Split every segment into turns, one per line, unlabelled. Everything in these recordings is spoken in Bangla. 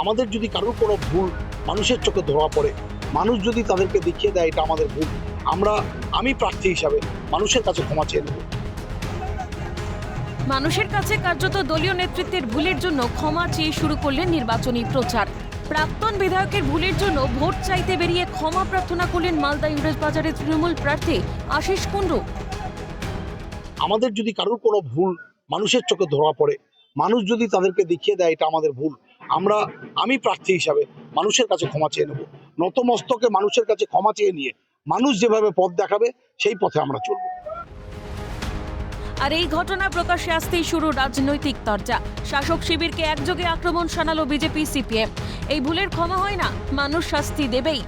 আমাদের যদি কারোর কোনো ভুল মানুষের চোখে ধরা পড়ে, মানুষ যদি তাদেরকে দেখিয়ে দেয় এটা আমাদের ভুল, আমি প্রার্থী হিসাবে মানুষের কাছে ক্ষমা চেয়ে নেব।
মানুষের কাছে কার্যত দলীয় নেতৃত্বের ভুলের জন্য ক্ষমা চেয়ে শুরু করলেন নির্বাচনী প্রচার। প্রাক্তন বিধায়কের ভুলের জন্য ভোট চাইতে বেরিয়ে ক্ষমা প্রার্থনা করলেন মালদা ইংরেজবাজারের তৃণমূল প্রার্থী আশিস কুণ্ডু।
আমাদের যদি কারোর কোনো ভুল মানুষের চোখে ধরা পড়ে, মানুষ যদি তাদেরকে দেখিয়ে দেয় এটা আমাদের ভুল, আমি প্রার্থী হিসাবে মানুষের কাছে ক্ষমা চেয়ে নেব। নতমস্তকে মানুষের কাছে ক্ষমা চেয়ে নিয়ে মানুষ যেভাবে পথ দেখাবে সেই পথে আমরা চলব।
আর এই ঘটনা প্রকাশ্যে আসতেই শুরু রাজনৈতিক তরজা। শাসক শিবিরকে একযোগে আক্রমণ শানালো বিজেপি সিপিএম। এই ভুলের ক্ষমা হয় না, মানুষ শাস্তি দেবেই,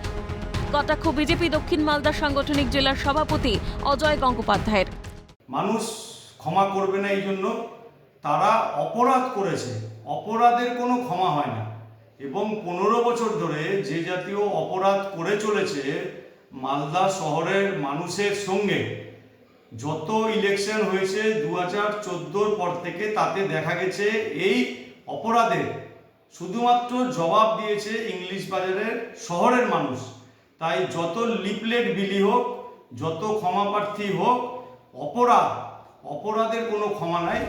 কটাক্ষ বিজেপি দক্ষিণ মালদা সাংগঠনিক জেলার সভাপতি অজয় গঙ্গোপাধ্যায়ের।
মানুষ ক্ষমা করবে না, এই জন্য তারা অপরাধ করেছে, অপরাধের কোনো ক্ষমা হয় না। এবং 15 বছর ধরে যে জাতীয় অপরাধ করে চলেছে মালদা শহরের মানুষের সঙ্গে, যত ইলেকশন হয়েছে 2014 পর থেকে, তাতে দেখা গেছে এই অপরাধের শুধুমাত্র জবাব দিয়েছে ইংলিশ বাজারের শহরের মানুষ। তাই যত লিফলেট বিলি হোক, যত ক্ষমাপ্রার্থী হোক, অপরাধের কোনো ক্ষমা নাই।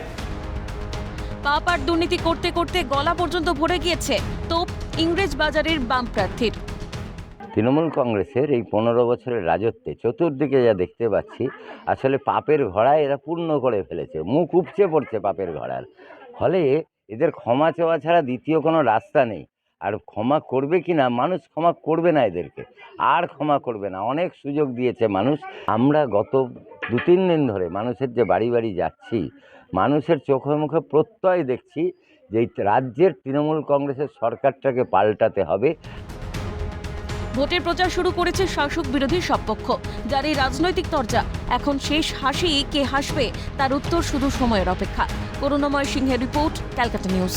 পাপ আর দুর্নীতি করতে করতে গলা পর্যন্ত ভরে গিয়েছে তোপ ইংরেজ বাজারের বাম প্রার্থীর।
তৃণমূল কংগ্রেসের এই 15 বছরের রাজত্বে চতুর্দিকে যা দেখতে পাচ্ছি, আসলে পাপের ঘোড়া এরা পূর্ণ করে ফেলেছে, মুখ উপচে পড়ছে পাপের ঘোড়ার। ফলে এদের ক্ষমা চাওয়া ছাড়া দ্বিতীয় কোনো রাস্তা নেই। আর ক্ষমা করবে কি না, মানুষ ক্ষমা করবে না, এদেরকে আর ক্ষমা করবে না। অনেক সুযোগ দিয়েছে মানুষ। আমরা গত 2-3 দিন ধরে মানুষের যে বাড়ি বাড়ি যাচ্ছি, মানুষের চোখে মুখে প্রত্যয় দেখছি যে এই রাজ্যের তৃণমূল কংগ্রেসের সরকারটাকে পাল্টাতে হবে।
ভোটের প্রচার শুরু করেছে শাসক বিরোধী সব পক্ষ। যার এই রাজনৈতিক তরজা এখন শেষ হাসি কে হাসবে তার উত্তর শুধু সময়ের অপেক্ষা। করুণাময় সিংহের রিপোর্ট, ক্যালকাটা নিউজ।